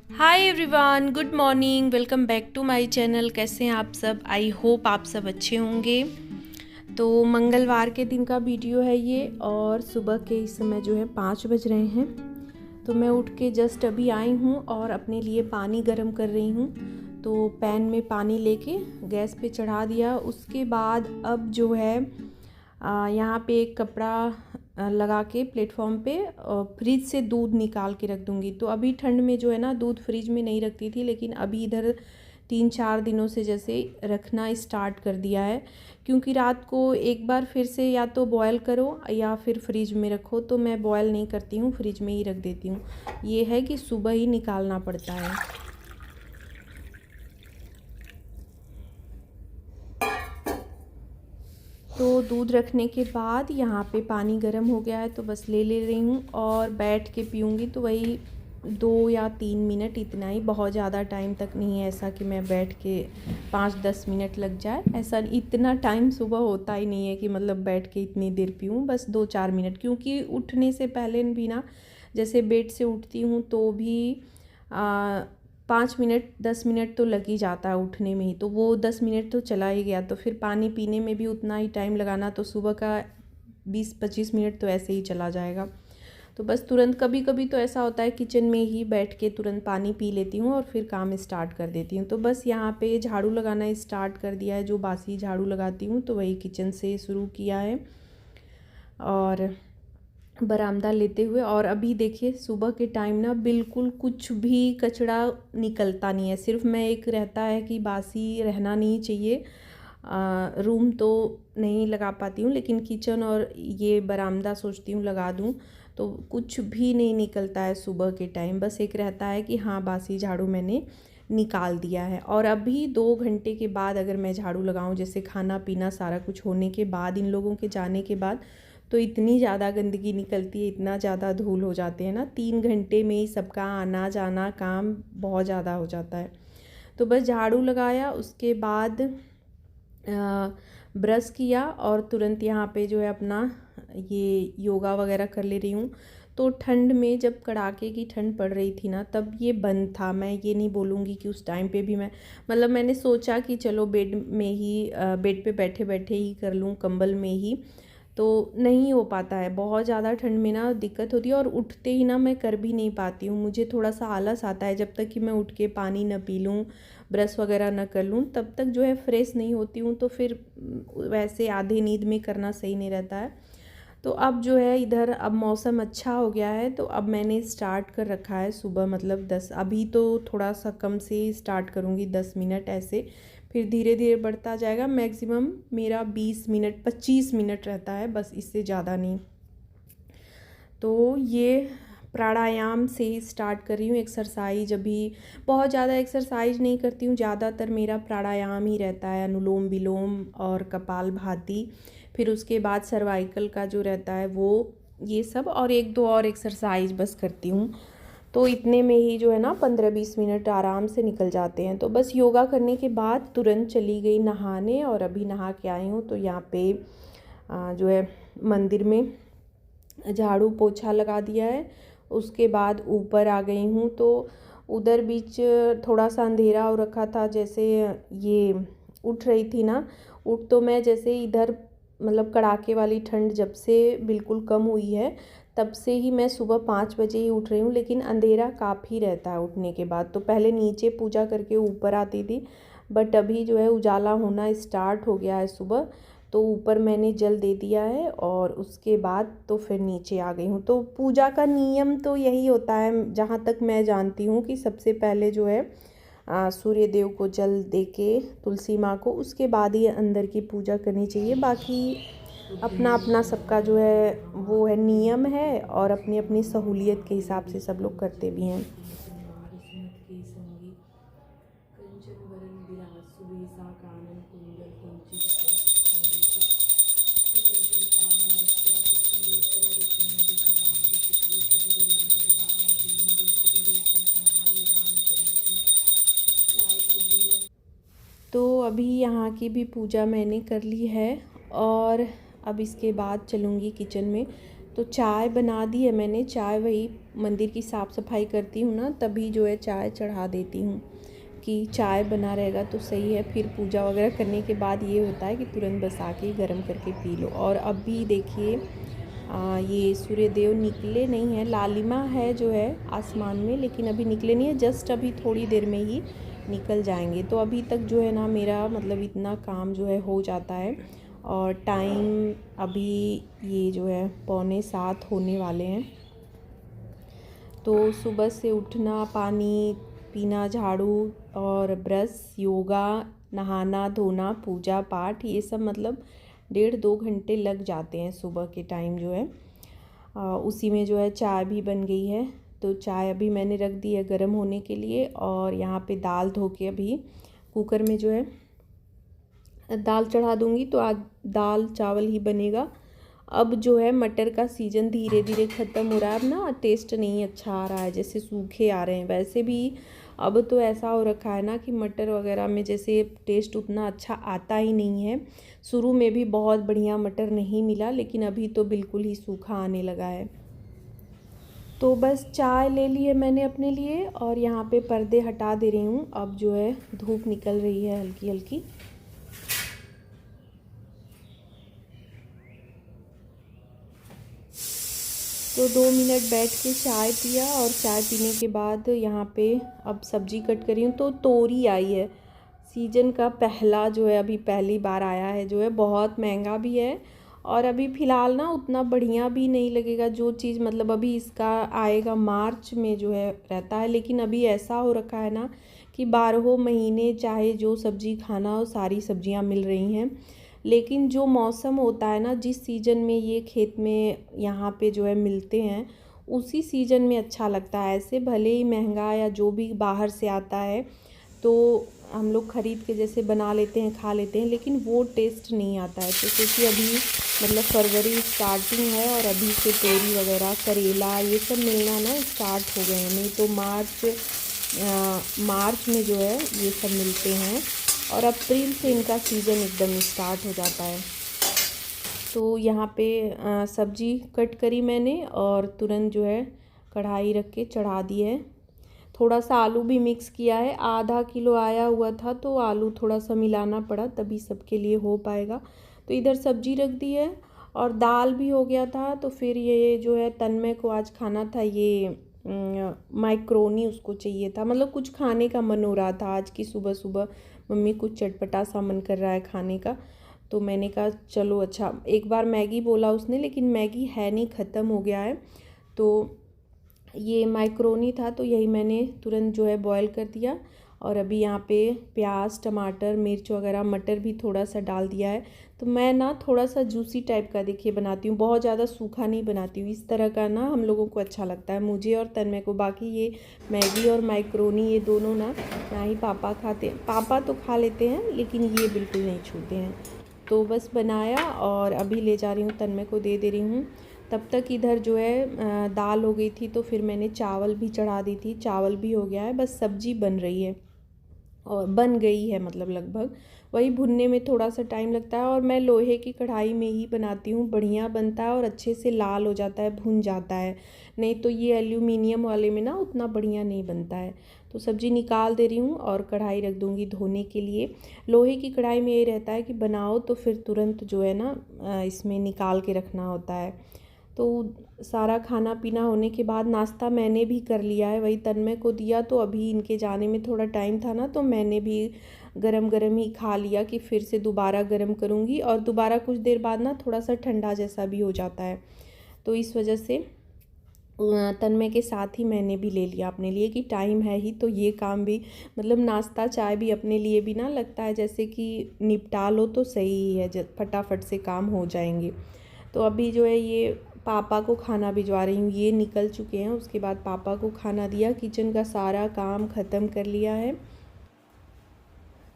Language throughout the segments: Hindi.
Hi everyone, good morning. Welcome back to my channel. कैसे हैं आप सब? आई होप आप सब अच्छे होंगे। तो मंगलवार के दिन का वीडियो है ये, और सुबह के इस समय जो है 5 बज रहे हैं। तो मैं उठ के जस्ट अभी आई हूँ और अपने लिए पानी गर्म कर रही हूँ। तो पैन में पानी लेके गैस पे चढ़ा दिया। उसके बाद अब जो है यहाँ पे एक कपड़ा लगा के प्लेटफॉर्म पे फ्रिज से दूध निकाल के रख दूँगी। तो अभी ठंड में जो है ना, दूध फ्रिज में नहीं रखती थी, लेकिन अभी इधर 3-4 दिनों से जैसे रखना स्टार्ट कर दिया है। क्योंकि रात को एक बार फिर से या तो बॉयल करो या फिर फ्रिज में रखो। तो मैं बॉयल नहीं करती हूँ, फ्रिज में ही रख देती हूँ। ये है कि सुबह ही निकालना पड़ता है। तो दूध रखने के बाद यहाँ पे पानी गर्म हो गया है, तो बस ले रही हूँ और बैठ के पीऊँगी। तो वही 2 या 3 मिनट, इतना ही, बहुत ज़्यादा टाइम तक नहीं है। ऐसा कि मैं बैठ के 5-10 मिनट लग जाए, ऐसा इतना टाइम सुबह होता ही नहीं है कि मतलब बैठ के इतनी देर पीऊँ। बस 2-4 मिनट, क्योंकि उठने से पहले भी ना, जैसे बेड से उठती हूँ तो भी 5 मिनट 10 मिनट तो लग ही जाता है उठने में ही। तो वो 10 मिनट तो चला ही गया। तो फिर पानी पीने में भी उतना ही टाइम लगाना, तो सुबह का 20-25 मिनट तो ऐसे ही चला जाएगा। तो बस तुरंत, कभी कभी तो ऐसा होता है किचन में ही बैठ के तुरंत पानी पी लेती हूँ और फिर काम स्टार्ट कर देती हूँ। तो बस यहाँ पे झाड़ू लगाना स्टार्ट कर दिया है। जो बासी झाड़ू लगाती हूँ तो वही किचन से शुरू किया है, और बरामदा लेते हुए। और अभी देखिए सुबह के टाइम ना बिल्कुल कुछ भी कचरा निकलता नहीं है। सिर्फ मैं, एक रहता है कि बासी रहना नहीं चाहिए। रूम तो नहीं लगा पाती हूँ, लेकिन किचन और ये बरामदा सोचती हूँ लगा दूँ। तो कुछ भी नहीं निकलता है सुबह के टाइम। बस एक रहता है कि हाँ, बासी झाड़ू मैंने निकाल दिया है। और अभी 2 घंटे के बाद अगर मैं झाड़ू लगाऊं, जैसे खाना पीना सारा कुछ होने के बाद, इन लोगों के जाने के बाद, तो इतनी ज़्यादा गंदगी निकलती है, इतना ज़्यादा धूल हो जाते हैं ना। 3 घंटे में ही सबका आना जाना काम बहुत ज़्यादा हो जाता है। तो बस झाड़ू लगाया, उसके बाद ब्रश किया और तुरंत यहाँ पे जो है अपना ये योगा वगैरह कर ले रही हूँ। तो ठंड में, जब कड़ाके की ठंड पड़ रही थी ना, तब ये बंद था। मैं ये नहीं बोलूँगी कि उस टाइम पे भी मैं, मतलब मैंने सोचा कि चलो बेड में ही, बेड पे बैठे बैठे ही कर लूँ, कंबल में ही। तो नहीं हो पाता है, बहुत ज़्यादा ठंड में ना दिक्कत होती है। और उठते ही ना मैं कर भी नहीं पाती हूँ, मुझे थोड़ा सा आलस आता है। जब तक कि मैं उठ के पानी न पी लूँ, ब्रश वगैरह ना कर लूँ, तब तक जो है फ्रेश नहीं होती हूँ। तो फिर वैसे आधी नींद में करना सही नहीं रहता है। तो अब जो है इधर, अब मौसम अच्छा हो गया है, तो अब मैंने स्टार्ट कर रखा है सुबह, मतलब 10, अभी तो थोड़ा सा कम से ही स्टार्ट करूँगी, 10 मिनट ऐसे। फिर धीरे धीरे बढ़ता जाएगा। मैक्सिमम मेरा 20 मिनट 25 मिनट रहता है, बस, इससे ज़्यादा नहीं। तो ये प्राणायाम से ही स्टार्ट कर रही हूँ। एक्सरसाइज अभी बहुत ज़्यादा एक्सरसाइज नहीं करती हूँ, ज़्यादातर मेरा प्राणायाम ही रहता है, अनुलोम विलोम और कपालभाति। फिर उसके बाद सर्वाइकल का जो रहता है वो, ये सब, और 1-2 और एक्सरसाइज बस करती हूँ। तो इतने में ही जो है ना 15-20 मिनट आराम से निकल जाते हैं। तो बस योगा करने के बाद तुरंत चली गई नहाने, और अभी नहा के आई हूँ। तो यहाँ पे जो है मंदिर में झाड़ू पोछा लगा दिया है। उसके बाद ऊपर आ गई हूँ। तो उधर बीच थोड़ा सा अंधेरा हो रखा था, जैसे ये उठ रही थी ना, उठ तो मैं जैसे इधर, मतलब कड़ाके वाली ठंड जब से बिल्कुल कम हुई है, तब से ही मैं सुबह 5 बजे ही उठ रही हूँ। लेकिन अंधेरा काफ़ी रहता है उठने के बाद। तो पहले नीचे पूजा करके ऊपर आती थी, बट अभी जो है उजाला होना स्टार्ट हो गया है सुबह। तो ऊपर मैंने जल दे दिया है, और उसके बाद तो फिर नीचे आ गई हूँ। तो पूजा का नियम तो यही होता है, जहाँ तक मैं जानती हूँ, कि सबसे पहले जो है सूर्य देव को जल दे के, तुलसी माँ को, उसके बाद ही अंदर की पूजा करनी चाहिए। बाकी अपना अपना सबका जो है वो है, नियम है, और अपनी अपनी सहूलियत के हिसाब से सब लोग करते भी हैं। तो अभी यहाँ की भी पूजा मैंने कर ली है, और अब इसके बाद चलूँगी किचन में। तो चाय बना दी है मैंने। चाय वही मंदिर की साफ़ सफाई करती हूँ ना, तभी जो है चाय चढ़ा देती हूँ कि चाय बना रहेगा तो सही है। फिर पूजा वगैरह करने के बाद ये होता है कि तुरंत बस आके गर्म करके पी लो। और अभी देखिए ये सूर्यदेव निकले नहीं हैं, लालिमा है जो है आसमान में, लेकिन अभी निकले नहीं है। जस्ट अभी थोड़ी देर में ही निकल जाएंगे। तो अभी तक जो है ना मेरा मतलब इतना काम जो है हो जाता है। और टाइम अभी ये जो है 6:45 होने वाले हैं। तो सुबह से उठना, पानी पीना, झाड़ू और ब्रश, योगा, नहाना धोना, पूजा पाठ, ये सब मतलब 1.5-2 घंटे लग जाते हैं सुबह के टाइम जो है। उसी में जो है चाय भी बन गई है। तो चाय अभी मैंने रख दी है गर्म होने के लिए। और यहाँ पे दाल धो के अभी कुकर में जो है दाल चढ़ा दूँगी। तो आज दाल चावल ही बनेगा। अब जो है मटर का सीज़न धीरे धीरे ख़त्म हो रहा है। अब ना टेस्ट नहीं अच्छा आ रहा है, जैसे सूखे आ रहे हैं। वैसे भी अब तो ऐसा हो रखा है ना कि मटर वगैरह में जैसे टेस्ट उतना अच्छा आता ही नहीं है। शुरू में भी बहुत बढ़िया मटर नहीं मिला, लेकिन अभी तो बिल्कुल ही सूखा आने लगा है। तो बस चाय ले ली है मैंने अपने लिए और यहाँ पे पर्दे हटा दे रही हूँ। अब जो है धूप निकल रही है हल्की हल्की। तो 2 मिनट बैठ के चाय पिया और चाय पीने के बाद यहाँ पे अब सब्ज़ी कट करी हूँ। तो तोरी आई है, सीजन का पहला जो है, अभी पहली बार आया है जो है। बहुत महंगा भी है और अभी फ़िलहाल ना उतना बढ़िया भी नहीं लगेगा। जो चीज़ मतलब अभी इसका आएगा मार्च में जो है रहता है, लेकिन अभी ऐसा हो रखा है ना कि 12 महीने चाहे जो सब्ज़ी खाना हो सारी सब्ज़ियाँ मिल रही हैं। लेकिन जो मौसम होता है ना, जिस सीज़न में ये खेत में यहाँ पे जो है मिलते हैं, उसी सीज़न में अच्छा लगता है। ऐसे भले ही महंगा या जो भी बाहर से आता है तो हम लोग ख़रीद के जैसे बना लेते हैं, खा लेते हैं, लेकिन वो टेस्ट नहीं आता है। तो क्योंकि अभी मतलब फरवरी स्टार्टिंग है और अभी से तोरी वगैरह, करेला, ये सब मिलना ना स्टार्ट हो गए हैं। नहीं तो मार्च में जो है ये सब मिलते हैं और अप्रैल से इनका सीज़न एकदम स्टार्ट हो जाता है। तो यहाँ पे सब्ज़ी कट करी मैंने और तुरंत जो है कढ़ाई रख के चढ़ा दी है। थोड़ा सा आलू भी मिक्स किया है, आधा किलो आया हुआ था तो आलू थोड़ा सा मिलाना पड़ा, तभी सबके लिए हो पाएगा। तो इधर सब्ज़ी रख दी है और दाल भी हो गया था। तो फिर ये जो है तन्मय को आज खाना था ये माइक्रोनी, उसको चाहिए था, मतलब कुछ खाने का मन हो रहा था आज की सुबह सुबह। मम्मी कुछ चटपटा सा मन कर रहा है खाने का। तो मैंने कहा चलो अच्छा, एक बार मैगी बोला उसने, लेकिन मैगी है नहीं, ख़त्म हो गया है। तो ये माइक्रोनी था तो यही मैंने तुरंत जो है बॉईल कर दिया। और अभी यहाँ पे प्याज, टमाटर, मिर्च वगैरह, मटर भी थोड़ा सा डाल दिया है। तो मैं ना थोड़ा सा जूसी टाइप का देखिए बनाती हूँ, बहुत ज़्यादा सूखा नहीं बनाती हूँ। इस तरह का ना हम लोगों को अच्छा लगता है, मुझे और तन्मय को। बाकी ये मैगी और माइक्रोनी ये दोनों ना ही पापा खाते हैं। पापा तो खा लेते हैं लेकिन ये बिल्कुल नहीं छूते हैं। तो बस बनाया और अभी ले जा रही हूँ, तन्मय को दे दे रही हूँ। तब तक इधर जो है दाल हो गई थी, तो फिर मैंने चावल भी चढ़ा दी थी। चावल भी हो गया है, बस सब्ज़ी बन रही है और बन गई है, मतलब लगभग। वही भुनने में थोड़ा सा टाइम लगता है और मैं लोहे की कढ़ाई में ही बनाती हूँ, बढ़िया बनता है और अच्छे से लाल हो जाता है, भुन जाता है। नहीं तो ये एल्यूमिनियम वाले में ना उतना बढ़िया नहीं बनता है। तो सब्ज़ी निकाल दे रही हूँ और कढ़ाई रख दूँगी धोने के लिए। लोहे की कढ़ाई में ये रहता है कि बनाओ तो फिर तुरंत जो है ना इसमें निकाल के रखना होता है। तो सारा खाना पीना होने के बाद नाश्ता मैंने भी कर लिया है, वही तन्मय को दिया। तो अभी इनके जाने में थोड़ा टाइम था ना, तो मैंने भी गरम गरम ही खा लिया कि फिर से दोबारा गरम करूँगी। और दोबारा कुछ देर बाद ना थोड़ा सा ठंडा जैसा भी हो जाता है, तो इस वजह से तन्मय के साथ ही मैंने भी ले लिया अपने लिए कि टाइम है ही तो ये काम भी, मतलब नाश्ता चाय भी अपने लिए भी ना लगता है जैसे कि निपटा लो तो सही है, फटाफट से काम हो जाएंगे। तो अभी जो है ये पापा को खाना भिजवा रही हूँ, ये निकल चुके हैं। उसके बाद पापा को खाना दिया, किचन का सारा काम ख़त्म कर लिया है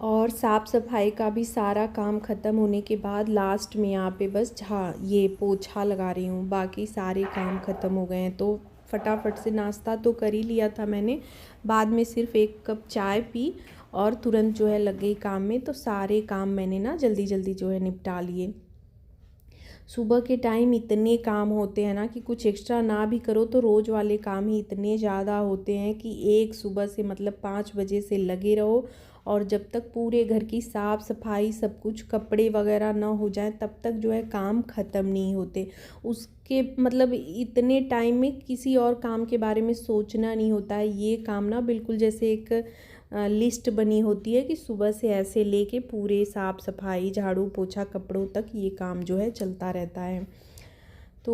और साफ़ सफाई का भी सारा काम ख़त्म होने के बाद लास्ट में यहाँ पे बस ये पोछा लगा रही हूँ। बाकी सारे काम ख़त्म हो गए हैं। तो फटाफट से नाश्ता तो कर ही लिया था मैंने, बाद में सिर्फ 1 कप चाय पी और तुरंत जो है लग गई काम में। तो सारे काम मैंने ना जल्दी जल्दी जो है निपटा लिए। सुबह के टाइम इतने काम होते हैं ना कि कुछ एक्स्ट्रा ना भी करो तो रोज़ वाले काम ही इतने ज़्यादा होते हैं कि एक सुबह से मतलब 5 बजे से लगे रहो और जब तक पूरे घर की साफ़ सफाई सब कुछ कपड़े वगैरह ना हो जाए तब तक जो है काम ख़त्म नहीं होते। उसके मतलब इतने टाइम में किसी और काम के बारे में सोचना नहीं होता है। ये काम ना बिल्कुल जैसे एक लिस्ट बनी होती है कि सुबह से ऐसे लेके पूरे साफ़ सफाई झाड़ू पोछा कपड़ों तक ये काम जो है चलता रहता है। तो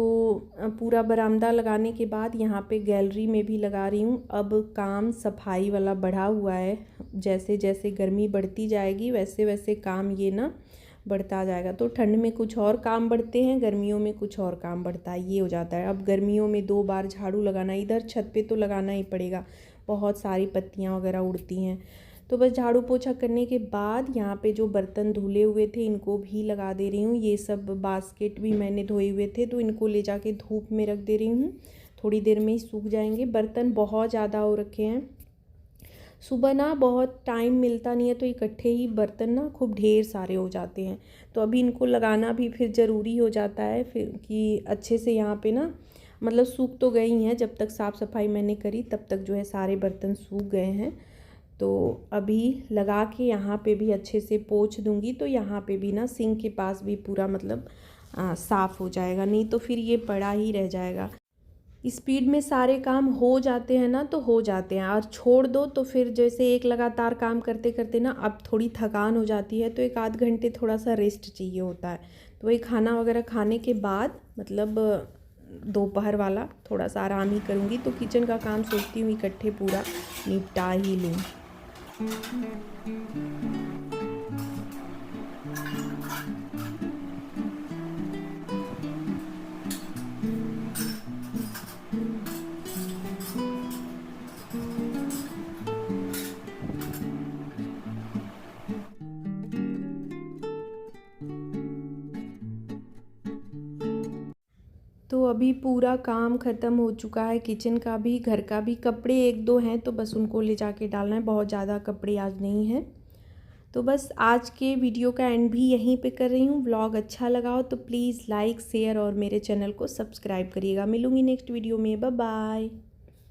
पूरा बरामदा लगाने के बाद यहाँ पे गैलरी में भी लगा रही हूँ। अब काम सफाई वाला बढ़ा हुआ है, जैसे जैसे गर्मी बढ़ती जाएगी वैसे वैसे काम ये ना बढ़ता जाएगा। तो ठंड में कुछ और काम बढ़ते हैं, गर्मियों में कुछ और काम बढ़ता है, ये हो जाता है। अब गर्मियों में 2 बार झाड़ू लगाना, इधर छत पे तो लगाना ही पड़ेगा, बहुत सारी पत्तियाँ वगैरह उड़ती हैं। तो बस झाड़ू पोछा करने के बाद यहाँ पे जो बर्तन धुले हुए थे इनको भी लगा दे रही हूँ। ये सब बास्केट भी मैंने धोए हुए थे तो इनको ले जाके धूप में रख दे रही हूँ, थोड़ी देर में ही सूख जाएंगे। बर्तन बहुत ज़्यादा हो रखे हैं, सुबह ना बहुत टाइम मिलता नहीं है तो इकट्ठे ही बर्तन ना खूब ढेर सारे हो जाते हैं। तो अभी इनको लगाना भी फिर ज़रूरी हो जाता है फिर कि अच्छे से यहाँ पे ना मतलब सूख तो गई हैं, जब तक साफ़ सफाई मैंने करी तब तक जो है सारे बर्तन सूख गए हैं। तो अभी लगा के यहाँ पे भी अच्छे से पोंछ दूँगी तो यहाँ पे भी ना सिंक के पास भी पूरा मतलब साफ़ हो जाएगा, नहीं तो फिर ये पड़ा ही रह जाएगा। स्पीड में सारे काम हो जाते हैं ना तो हो जाते हैं, और छोड़ दो तो फिर जैसे एक लगातार काम करते करते ना अब थोड़ी थकान हो जाती है तो 1 आध घंटे थोड़ा सा रेस्ट चाहिए होता है। तो वही खाना वगैरह खाने के बाद मतलब दोपहर वाला थोड़ा सा आराम ही करूँगी। तो किचन का काम सोचती हूँ इकट्ठे पूरा निपटा ही लूँ। तो अभी पूरा काम ख़त्म हो चुका है, किचन का भी घर का भी। कपड़े 1-2 हैं तो बस उनको ले जाके डालना है, बहुत ज़्यादा कपड़े आज नहीं हैं। तो बस आज के वीडियो का एंड भी यहीं पे कर रही हूँ। व्लॉग अच्छा लगा हो तो प्लीज़ लाइक शेयर और मेरे चैनल को सब्सक्राइब करिएगा। मिलूँगी नेक्स्ट वीडियो में, बाय बाय।